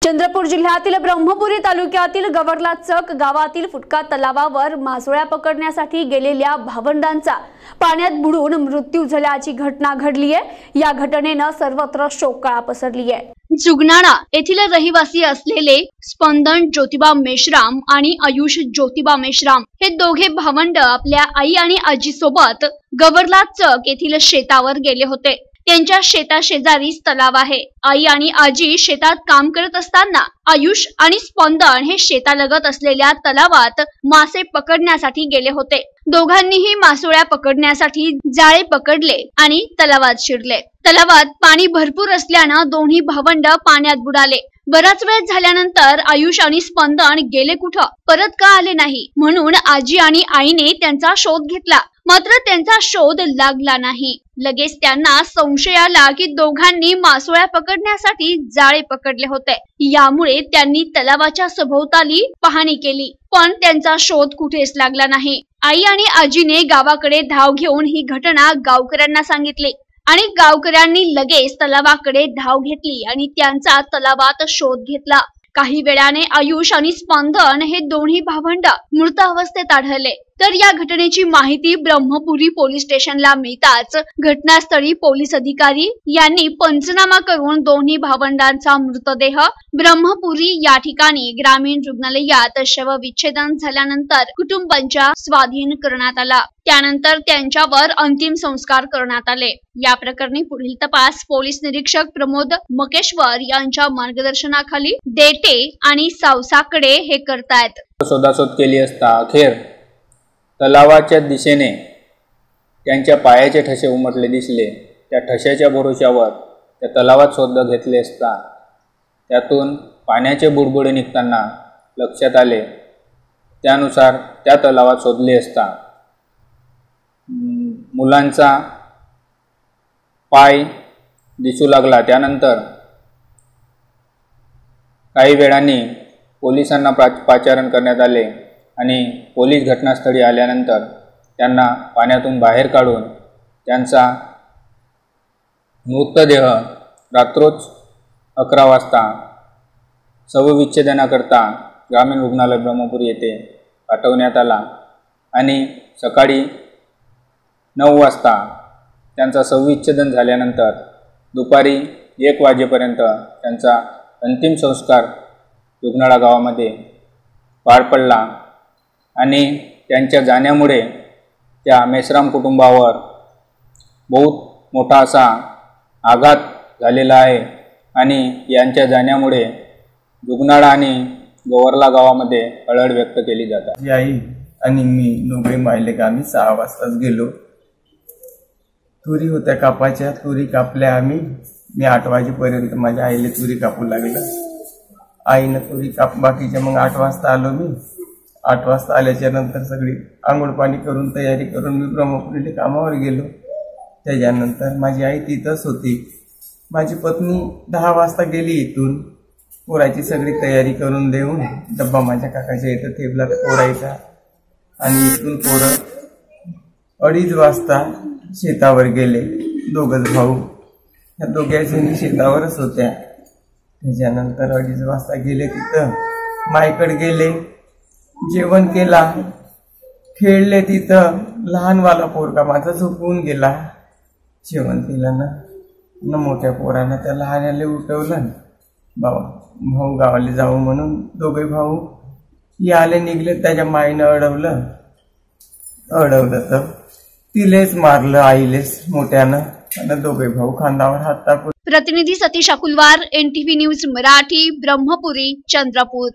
चंद्रपूर जिल्ह्यातील ब्रह्मपुरी तालुक्यातील गवरला चक गावातील फुटका तलावावर मासोळ्या पकडण्यासाठी गेलेल्या भावंडांचा पाण्यात बुडून मृत्यू झाल्याची घटना घडली आहे। या घटनेने सर्वत्र शोककळा पसरली आहे। जुगनाळा येथील रहिवासी असलेले स्पंदन ज्योतिबा मेश्राम आणि आयुष ज्योतिबा मेश्राम हे दोघे भावंड आपल्या आई आणि आजी सोबत गवरला चक येथील शेतावर गेले होते। त्यांच्या शेताशेजारीच तलाव आहे। आई आणि आजी शेतात काम करत असताना आयुष आणि स्पंदन हे शेतालगत असलेल्या तलावात मासे पकडण्यासाठी गेले होते। दोघांनीही मासोळ्या पकडण्यासाठी जाळे पकडले आणि तलावात शिरले। तलावात पाणी भरपूर असल्याने दोन्ही भावंड पाण्यात बुडाले। बराच वेळ झाल्यानंतर आयुष आणि स्पंदन गेले कुठं, परत का आले नाही म्हणून आजी आणि आईने त्यांचा शोध घेतला, मात्र त्यांचा शोध लागला नाही। लगेच त्यांना संशय आला की दोघांनी मासोळ्या पकडण्यासाठी जाळे पकडले होते। यामुळे त्यांनी तलावाच्या सभोवताली पाहणी केली, पण त्यांचा शोध कुठेच लागला नाही। आई आणि आजीने गावाकडे धाव घेऊन ही घटना गावकऱ्यांना सांगितली आणि गावकऱ्यांनी लगेच तलावाकडे धाव घेतली आणि त्यांचा तलावात शोध घेतला। काही वेळाने आयुष आणि स्पंदन हे दोन्ही भावंड मृत अवस्थेत आढळले। तर या घटनेची माहिती ब्रह्मपुरी पोलीस स्टेशनला मिळताच घटनास्थळी पोलीस अधिकारी यांनी पंचनामा करून दोन्ही भावंडांचा मृतदेह ब्रह्मपुरी या ठिकाणी ग्रामीण रुग्णालयात शवविच्छेदन झाल्यानंतर कुटुंबांच्या स्वाधीन करण्यात आला। त्यानंतर त्यांच्यावर अंतिम संस्कार करण्यात आले। या प्रकरणी पुढील तपास पोलीस निरीक्षक प्रमोद मकेश्वर यांच्या मार्गदर्शनाखाली देटे आणि सावसाकडे हे करतायत। शोधाशोध केली असता अखेर तलावाच्या दिशेने त्यांच्या पायाचे ठसे उमटले दिसले। त्या ठशाच्या भरोशावर त्या तलावात शोध घेतले असता त्यातून पाण्याचे बुडबुडे निघताना लक्षात आले। त्यानुसार त्या तलावात शोधले असता मुलांचा पाय दिसू लागला। त्यानंतर काही वेळाने पोलिसांना पाचारण करण्यात आले आणि पोलीस घटनास्थळी आल्यानंतर त्यांना पाण्यातून बाहेर काढून त्यांचा मृतदेह रात्रोज 11 वाजता शवविच्छेदनाकरता ग्रामीण रुग्णालय ब्रह्मपुरी येथे पाठवण्यात आला आणि सकाळी 9 वाजता त्यांचा शवविच्छेदन झाल्यानंतर दुपारी 1 वाजेपर्यंत त्यांचा अंतिम संस्कार जुगनाळा गावामध्ये पार पडला आणि त्यांच्या जाण्यामुळे त्या मेश्राम कुटुंबावर बहुत मोठा असा आघात झालेला आहे आणि यांच्या जाण्यामुळे जुगनाळा आणि गवरला गावामध्ये हळहळ व्यक्त केली जाते। आई आणि मी दोघे मायले का आम्ही 6 वाजताच गेलो। तुरी होत्या कापाच्या, तुरी कापल्या आम्ही। मी 8 वाजेपर्यंत माझ्या आईला तुरी कापू लागलं। आईनं तुरी काप बाकीच्या मग 8 वाजता आलो मी। 8 वाजता आल्याच्या नंतर सगळी आंघोळ पाणी करून तयारी करून मी ब्रह्मपुरीला कामावर गेलो। त्याच्यानंतर माझी आई तिथंच होती। माझी पत्नी 10 वाजता गेली इथून। पोराची सगळी तयारी करून देऊन डब्बा माझ्या काकाच्या इथं ठेवला पोरायचा आणि इथून पोरं 2:30 वाजता शेतावर गेले। दोघंच भाऊ या दोघांनी शेतावरच होत्या। त्याच्यानंतर 2:30 वाजता गेले, तिथं मायकडे गेले, जेवण केला, खेळले। तिथं लहानवाला पोरगा माझा झोपून गेला। जेवण केलं ना मोठ्या पोरानं त्या लहान्याला उठवलं। भाऊ गावाला जाऊ म्हणून दोघे भाऊ याले निघले। त्याच्या माईनं अडवलं तर तिलेच मारलं, आईलेच मोठ्यानं, आणि दोघे भाऊ खांद्यावर हात टाकून। प्रतिनिधी सतीश अकुलवार, NTV न्यूज मराठी, ब्रह्मपुरी, चंद्रपूर।